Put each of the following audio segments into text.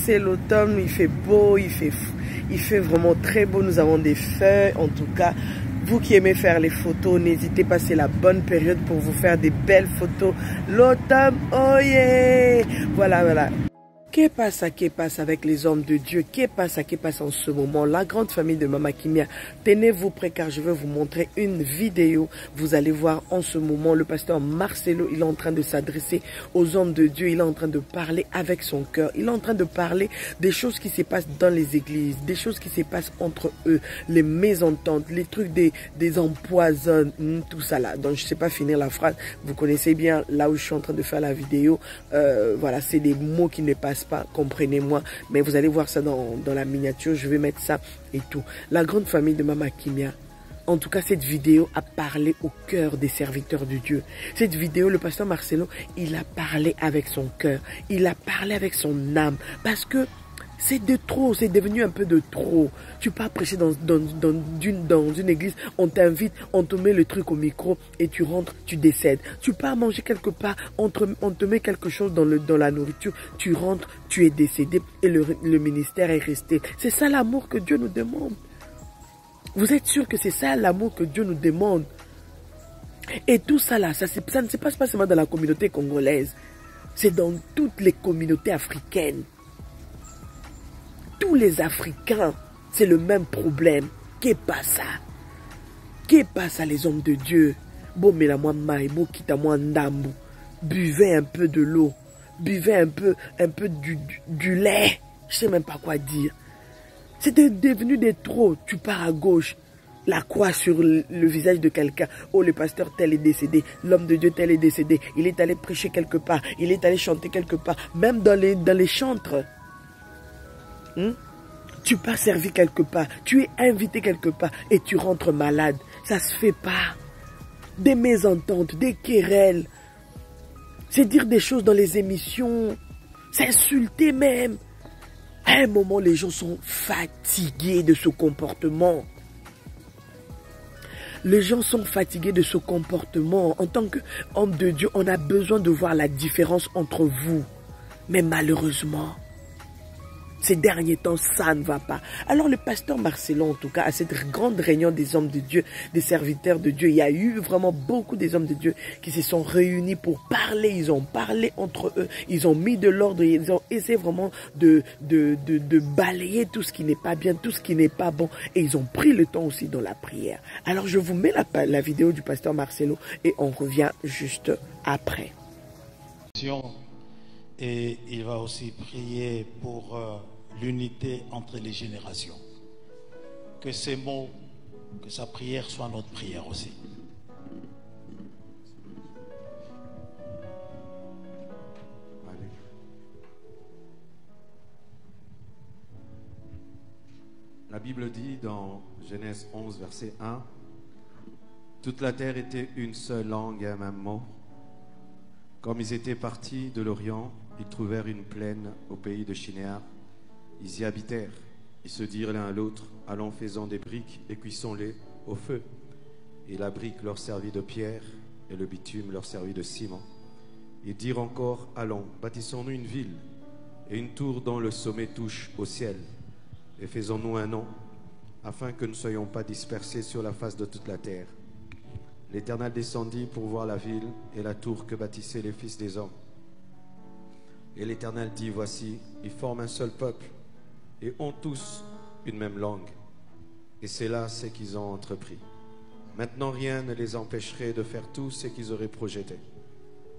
C'est l'automne, il fait beau, il fait vraiment très beau. Nous avons des feuilles. En tout cas, vous qui aimez faire les photos, n'hésitez pas, c'est la bonne période pour vous faire des belles photos. L'automne, oh yeah! Voilà, voilà. Qu'est passe avec les hommes de Dieu? Qu'est passe en ce moment? La grande famille de Mama Kimia, tenez-vous prêts car je vais vous montrer une vidéo. Vous allez voir en ce moment le pasteur Marcelo, il est en train de s'adresser aux hommes de Dieu. Il est en train de parler avec son cœur. Il est en train de parler des choses qui se passent dans les églises, des choses qui se passent entre eux, les mésententes, les trucs des empoisonnes, tout ça là. Donc je ne sais pas finir la phrase. Vous connaissez bien là où je suis en train de faire la vidéo. Voilà, c'est des mots qui ne passent pas, comprenez-moi, mais vous allez voir ça dans la miniature, je vais mettre ça et tout. La grande famille de Mama Kimia, en tout cas cette vidéo a parlé au cœur des serviteurs de Dieu. Cette vidéo, le pasteur Marcelo, il a parlé avec son cœur, il a parlé avec son âme, parce que c'est de trop, c'est devenu un peu de trop. Tu pars prêcher dans une église, on t'invite, on te met le truc au micro et tu rentres, tu décèdes. Tu pars manger quelque part, on te met quelque chose dans la nourriture, tu rentres, tu es décédé et le ministère est resté. C'est ça l'amour que Dieu nous demande. Vous êtes sûr que c'est ça l'amour que Dieu nous demande? Et tout ça là, ça ne se passe pas seulement dans la communauté congolaise, c'est dans toutes les communautés africaines. Tous les Africains, c'est le même problème. Qu'est passe ça? Qu'est passe ça les hommes de Dieu? Bon, mais la moi maï, bon, quitte moi ndambu. Buvez un peu de l'eau. Buvez un peu du lait. Je sais même pas quoi dire. C'était devenu des trop. Tu pars à gauche. La croix sur le visage de quelqu'un. Oh, le pasteur tel est décédé. L'homme de Dieu tel est décédé. Il est allé prêcher quelque part. Il est allé chanter quelque part. Même dans les chantres. Tu pars servir quelque part, tu es invité quelque part et tu rentres malade. Ça se fait pas. Des mésententes, des querelles. C'est dire des choses dans les émissions. C'est insulter même. À un moment, les gens sont fatigués de ce comportement. Les gens sont fatigués de ce comportement. En tant qu'homme de Dieu, on a besoin de voir la différence entre vous. Mais malheureusement, ces derniers temps, ça ne va pas. Alors le pasteur Marcelo, en tout cas, à cette grande réunion des hommes de Dieu, des serviteurs de Dieu, il y a eu vraiment beaucoup des hommes de Dieu qui se sont réunis pour parler. Ils ont parlé entre eux, ils ont mis de l'ordre, ils ont essayé vraiment de balayer tout ce qui n'est pas bien, tout ce qui n'est pas bon. Et ils ont pris le temps aussi dans la prière. Alors je vous mets la vidéo du pasteur Marcelo et on revient juste après. Et il va aussi prier pour l'unité entre les générations. Que ces mots, que sa prière soit notre prière aussi. Allez. La Bible dit dans Genèse 11, verset 1, « Toute la terre était une seule langue et un même mot. Comme ils étaient partis de l'Orient, ils trouvèrent une plaine au pays de Shinéar. Ils y habitèrent. Ils se dirent l'un à l'autre, allons faisons des briques et cuissons-les au feu. Et la brique leur servit de pierre et le bitume leur servit de ciment. Ils dirent encore, allons, bâtissons-nous une ville et une tour dont le sommet touche au ciel. Et faisons-nous un nom, afin que nous ne soyons pas dispersés sur la face de toute la terre. L'Éternel descendit pour voir la ville et la tour que bâtissaient les fils des hommes. Et l'Éternel dit, voici, ils forment un seul peuple et ont tous une même langue. Et c'est là ce qu'ils ont entrepris. Maintenant, rien ne les empêcherait de faire tout ce qu'ils auraient projeté.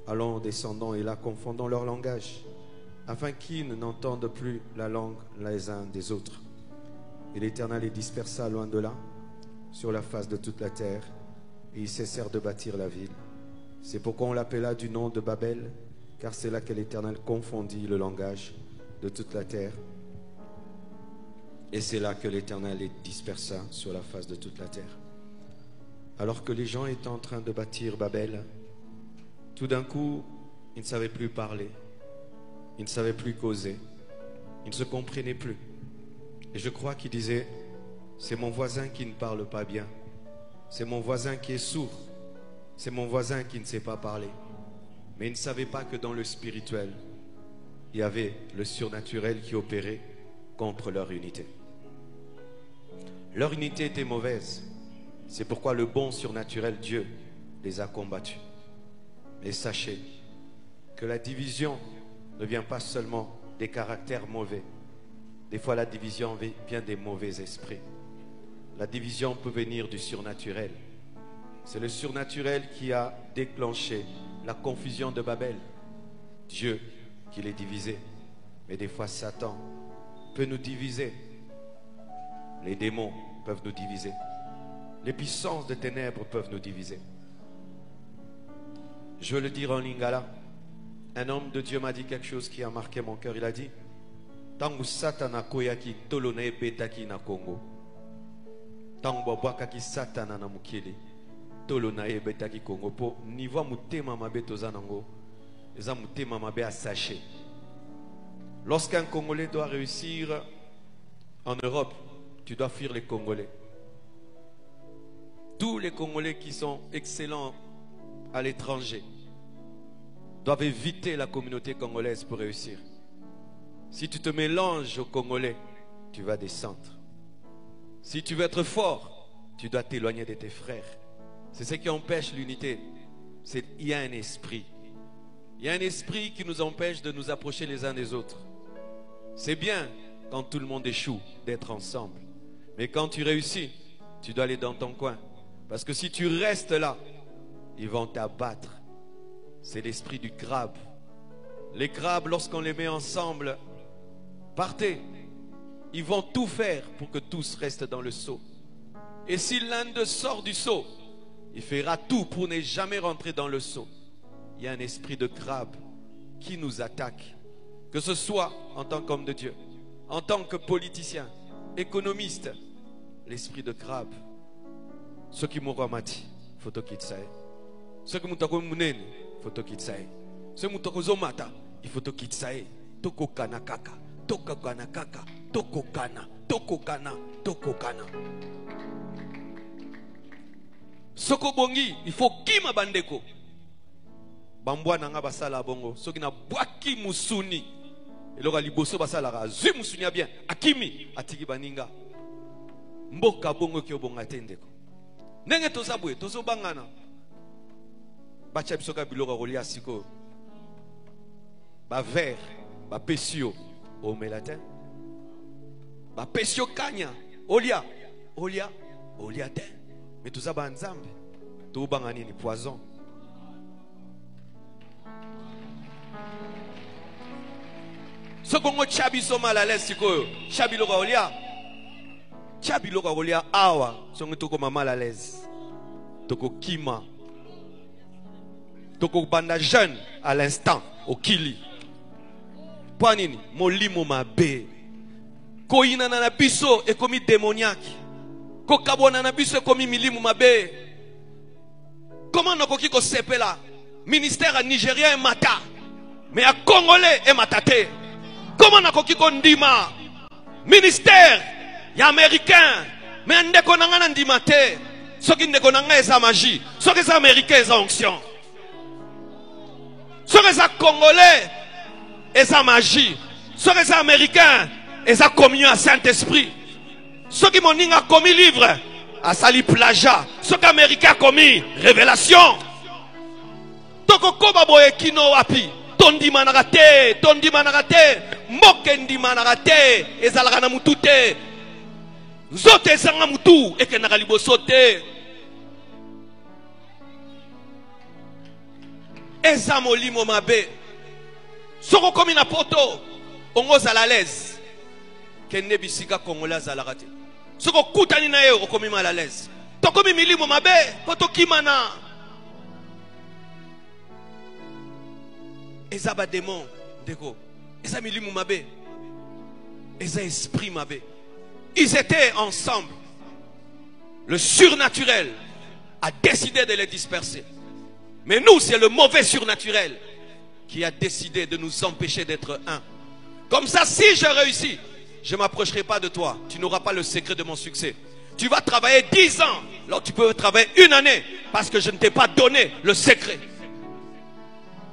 Allons, descendons et là, confondons leur langage, afin qu'ils n'entendent plus la langue les uns des autres. Et l'Éternel les dispersa loin de là, sur la face de toute la terre, et ils cessèrent de bâtir la ville. C'est pourquoi on l'appela du nom de Babel, car c'est là que l'Éternel confondit le langage de toute la terre. Et c'est là que l'Éternel les dispersa sur la face de toute la terre. Alors que les gens étaient en train de bâtir Babel, tout d'un coup, ils ne savaient plus parler, ils ne savaient plus causer, ils ne se comprenaient plus. Et je crois qu'ils disaient, c'est mon voisin qui ne parle pas bien, c'est mon voisin qui est sourd, c'est mon voisin qui ne sait pas parler. Mais ils ne savaient pas que dans le spirituel, il y avait le surnaturel qui opérait contre leur unité. Leur unité était mauvaise. C'est pourquoi le bon surnaturel, Dieu, les a combattus. Mais sachez que la division ne vient pas seulement des caractères mauvais. Des fois, la division vient des mauvais esprits. La division peut venir du surnaturel. C'est le surnaturel qui a déclenché la confusion de Babel. Dieu qui les divisait. Mais des fois, Satan peut nous diviser. Les démons peuvent nous diviser. Les puissances de ténèbres peuvent nous diviser. Je veux le dire en lingala. Un homme de Dieu m'a dit quelque chose qui a marqué mon cœur. Il a dit, Tangu Satana koyaki tolona ebetaki na Congo. Tangu babwakaki Satana na mukili tolona ebetaki Congo. Po niveau mutema mabe tozanango, eza mutema mabe à sachet. Lorsqu'un Congolais doit réussir en Europe, tu dois fuir les Congolais. Tous les Congolais qui sont excellents à l'étranger doivent éviter la communauté congolaise pour réussir. Si tu te mélanges aux Congolais, tu vas descendre. Si tu veux être fort, tu dois t'éloigner de tes frères. C'est ce qui empêche l'unité. Il y a un esprit. Il y a un esprit qui nous empêche de nous approcher les uns des autres. C'est bien quand tout le monde échoue d'être ensemble. Mais quand tu réussis, tu dois aller dans ton coin. Parce que si tu restes là, ils vont t'abattre. C'est l'esprit du crabe. Les crabes, lorsqu'on les met ensemble, partez. Ils vont tout faire pour que tous restent dans le seau. Et si l'un d'eux sort du seau, il fera tout pour ne jamais rentrer dans le seau. Il y a un esprit de crabe qui nous attaque. Que ce soit en tant qu'homme de Dieu, en tant que politicien, économiste, l'esprit de crabe. Ceux qui m'ont ramati, photo kitsae. Ceux qui m'ont munene, photo kitsae. Ceux qui m'ont zomata, il faut kitsae. Toko kana kaka, toko kana kaka, toko kana, toko kana, toko kana. Soko bongi, il faut kima bandeko. Bambwa nanga basala bongo, soki na bwaki musuni. Eloka liboso basala ka zui musuni bien, akimi atiki baninga. Mboka bongo ki obonga tendeko. Nenge tozabwe, tozobangana. Bacha bisoka biloka kolia siko. Ba ver, ba pesio au melatin. Ba pesio kanya, olia, olia, olia ten. Mais tout ça, banzambe, tout bangani ni poison. Ce qu'on a chabi so mal à l'aise, c'est que chabi loka olia, chabi loka olia awa, son que toko mal à l'aise, toko kima, toko banda jeune à l'instant, au kili. Panini, molimo mabe, koina na biso est comme démoniaque. Kokabona na biso komi milimu mabe. Comment nakoki ko sepela? Ministère à Nigérien est mata, mais à Congolais est matate. Comment nakoki ko ndima? Ministère ya américain, mais ndeko nanga ndima te. Soki ndeko nanga eza magie, soki eza américain eza onction. Soki eza Congolais eza magie, soki eza américain eza communion à Saint-Esprit. Ceux qui m'ont commis livre à sali plagiat, ceux qui américains commis révélation. Toko koba boye kino api, tondi manarate, mokendi manarate, ezalaka na mutu te. Nzote ezanga mutu ekendaka liboso te. Eza molimo mabe. Soko komi na poto, ongoza la l'aise. Kende bisika Congolais azalaka te. Soko kutani na ye okomi mal à l'aise. Tokomi milimo mabe, poto kimana. Eza ba démon, deko. Eza milimo mabe. Eza esprit mabe. Ils étaient ensemble. Le surnaturel a décidé de les disperser. Mais nous, c'est le mauvais surnaturel qui a décidé de nous empêcher d'être un. Comme ça, si je réussis, je ne m'approcherai pas de toi. Tu n'auras pas le secret de mon succès. Tu vas travailler 10 ans. Alors tu peux travailler 1 année. Parce que je ne t'ai pas donné le secret.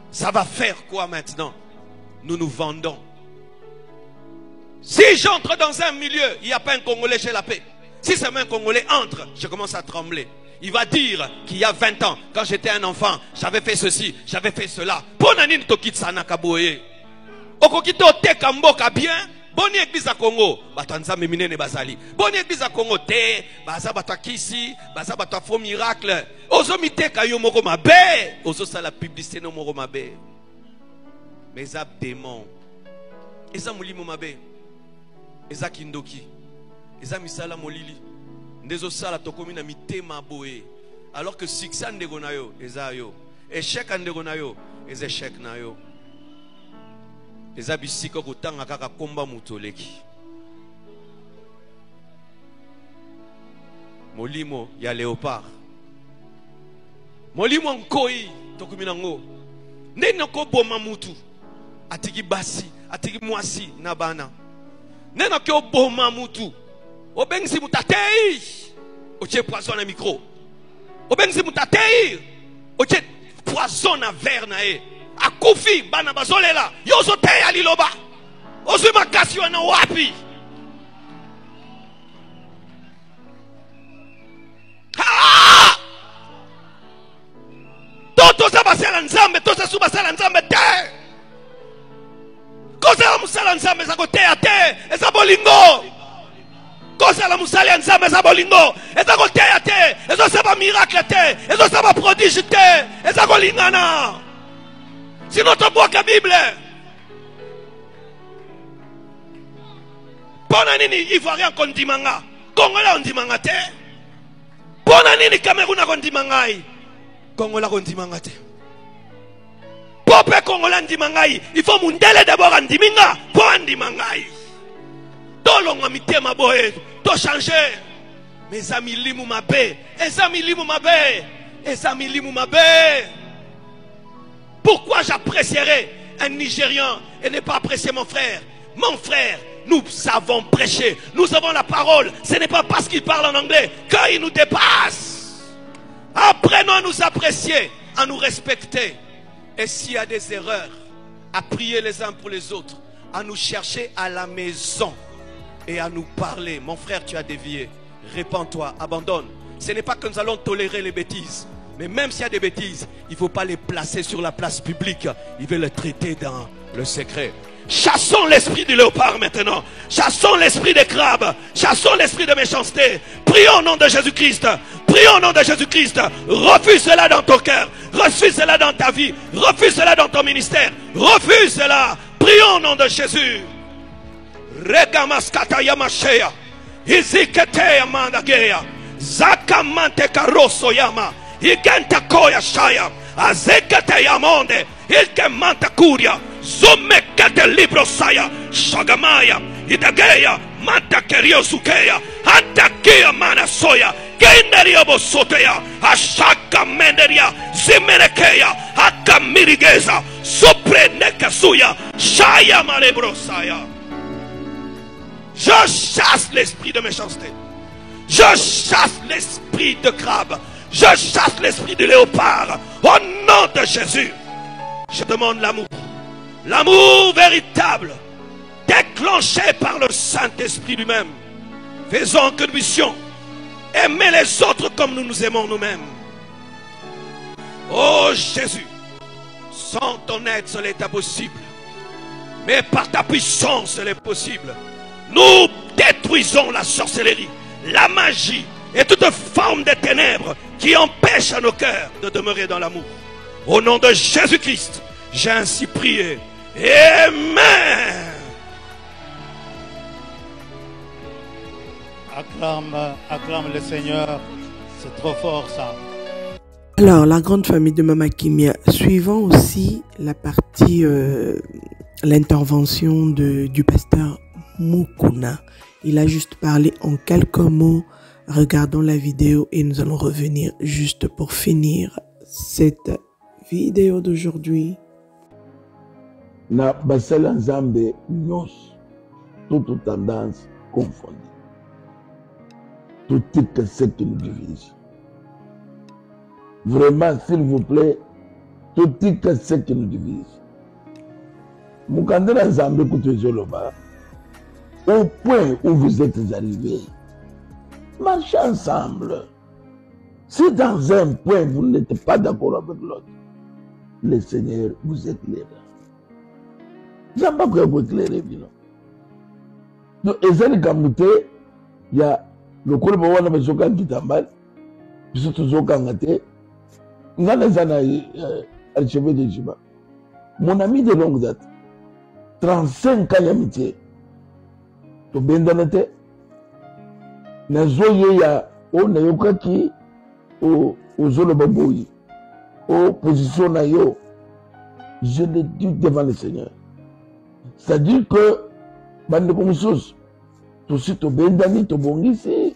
Ça va faire quoi maintenant? nous nous vendons. Si j'entre dans un milieu, il n'y a pas un Congolais, j'ai la paix. Si c'est un Congolais entre, je commence à trembler. Il va dire qu'il y a 20 ans, quand j'étais un enfant, j'avais fait ceci, j'avais fait cela. Bonanine tokitsana kaboye. Okokito te kamboka bien. Boni église à Congo, batanza meminene bazali. Boni église à Congo te, baza batakisi, baza batafo miracle. Ozo miteka yo moko mabe, ozo sa la publicité no moko mabe. Mais a démon. Eza mulimo mabe. Eza kindoki. Eza misala molili. Ndezo sala tokomi na mitema boye. Alors que succès ndego na yo, eza yo. Échec ndego na yo, eza échec na yo. Eza bisika kotanga kaka komba mutoleki. Molimo ya léopard. Molimo nkoi tokomi nango. Nene ko boma mutu. Atiki basi, atiki mwasi na bana. Nene ko boma mutu. Obengisi mutatei. Oche poison na micro. Obengisi mutatei. Oche poison na verre na e. Akufi bana bazolela yozo te ya liloba ozwi makasi wana wapi toto za basala nzambe toza su basala nzambe te koza la musala nzambe za koteya te eza bolingo koza la musala nzambe za bolingo eza koteya te ezo saba miracle te ezo saba prodige te eza kolingana. Sinon, tu bois la Bible. Bonanini, Ivoirien qu'on dit manga. Congolais on dit manga te. Bonanini, Cameroun on dit mangai. Congolais on dit manga te. Popé Congolais on dit mangai. Il faut mundele d'abord on dit minga. Pour on dit mangai. Tolonga mitema boé. To changer. Mes amis limu mabe. Mes amis limu mabe. Mes amis limu mabe. Pourquoi j'apprécierais un Nigérian et ne pas apprécier mon frère? Mon frère, nous savons prêcher. Nous avons la parole. Ce n'est pas parce qu'il parle en anglais qu'il nous dépasse. Apprenons à nous apprécier, à nous respecter. Et s'il y a des erreurs, à prier les uns pour les autres, à nous chercher à la maison et à nous parler. Mon frère, tu as dévié. Répands-toi, abandonne. Ce n'est pas que nous allons tolérer les bêtises. Mais même s'il y a des bêtises, il ne faut pas les placer sur la place publique. Il veut les traiter dans le secret. Chassons l'esprit du léopard maintenant. Chassons l'esprit des crabes. Chassons l'esprit de méchanceté. Prions au nom de Jésus-Christ. Prions au nom de Jésus-Christ. Refuse cela dans ton cœur. Refuse cela dans ta vie. Refuse cela dans ton ministère. Refuse cela. Prions au nom de Jésus. Regamaskata yamashea. Izikete yamandageya. Zakamante karoso yama. Igenta koya shaya, azekete yamonde, ilke manta kuria, zumekete libro saya, shagamaya, idageya, manta kerio sukeya, atakia mana soya, genderia bosoteya, ashaka menderia, zimenekeya, akamirigeza, supreneka suya, shaya malebro saya. Je chasse l'esprit de méchanceté. Je chasse l'esprit de crabe. Je chasse l'esprit du léopard. Au nom de Jésus. Je demande l'amour. L'amour véritable. Déclenché par le Saint-Esprit lui-même. Faisons que nous puissions aimer les autres comme nous nous aimons nous-mêmes. Oh Jésus. Sans ton aide, ce n'est impossible. Mais par ta puissance, il est possible. Nous détruisons la sorcellerie, la magie et toute forme de ténèbres qui empêche à nos cœurs de demeurer dans l'amour. Au nom de Jésus-Christ, j'ai ainsi prié. Amen. Acclame le Seigneur. C'est trop fort ça. Alors, la grande famille de Mama Kimia, suivant aussi la partie, l'intervention du pasteur Mukuna. Il a juste parlé en quelques mots. Regardons la vidéo et nous allons revenir juste pour finir cette vidéo d'aujourd'hui. Na basala nzambe nyos, toute tendance confondue. Tout est ce qui nous divise. Vraiment, s'il vous plaît, tout est ce qui nous divise. Mukandela Nzambe Kutezoloba, au point où vous êtes arrivés, marchez ensemble. Si dans un point vous n'êtes pas d'accord avec l'autre, le Seigneur vous éclaire. J'aime pas que vous éclairez, bien. Donc, Ezali Kamute, il y a le Kolobawana Besokan Kitambal, puis surtout Zokangate, Nganazana Archevêque de Jiba. Mon ami de longue date, 35 ans d'amitié, to bendanate, nazoye ya o nayokaki o Zolobaboui, o position na yo, je l'ai dit devant le Seigneur. C'est-à-dire que, bande comme chose, tout si to bendani, to bongisi,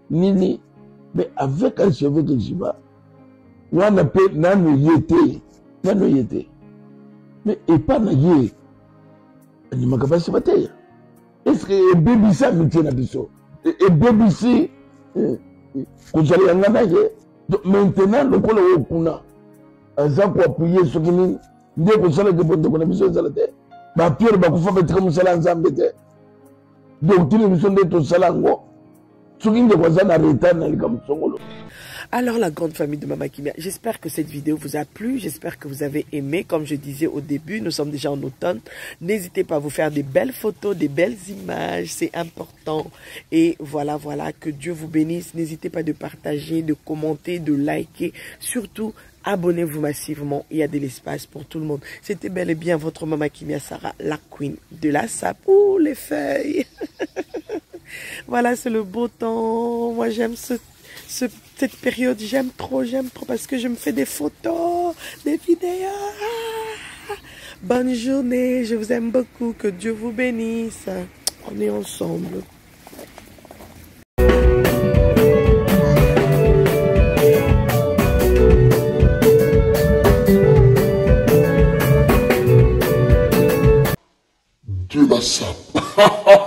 nini, mais avec un cheveu de Jiba, on appelle nano yete. Mais et pas naïe, il m'a capacité de bataille. Est-ce que bébé ça me tient à biso? Et bébé si, quand j'allais en gagner, maintenant le col au kuna, un sac pour appuyer sur qui nous, dès qu'on s'allait de bonne connexion à la tête, ma pierre va vous faire mettre comme ça l'ensemble. Donc tu ne sonnes de ton salango, ce qui ne va pas arrêter comme son. Alors la grande famille de Mama Kimia, j'espère que cette vidéo vous a plu, j'espère que vous avez aimé. Comme je disais au début, nous sommes déjà en automne. N'hésitez pas à vous faire des belles photos, des belles images, c'est important. Et voilà, que Dieu vous bénisse. N'hésitez pas de partager, de commenter, de liker. Surtout, abonnez-vous massivement, il y a de l'espace pour tout le monde. C'était bel et bien votre Mama Kimia Sarah, la queen de la sape. Ouh, les feuilles. Voilà, c'est le beau temps. Moi, j'aime cette période, j'aime trop parce que je me fais des photos, des vidéos. Bonne journée, je vous aime beaucoup, que Dieu vous bénisse. On est ensemble. Dieu la sape.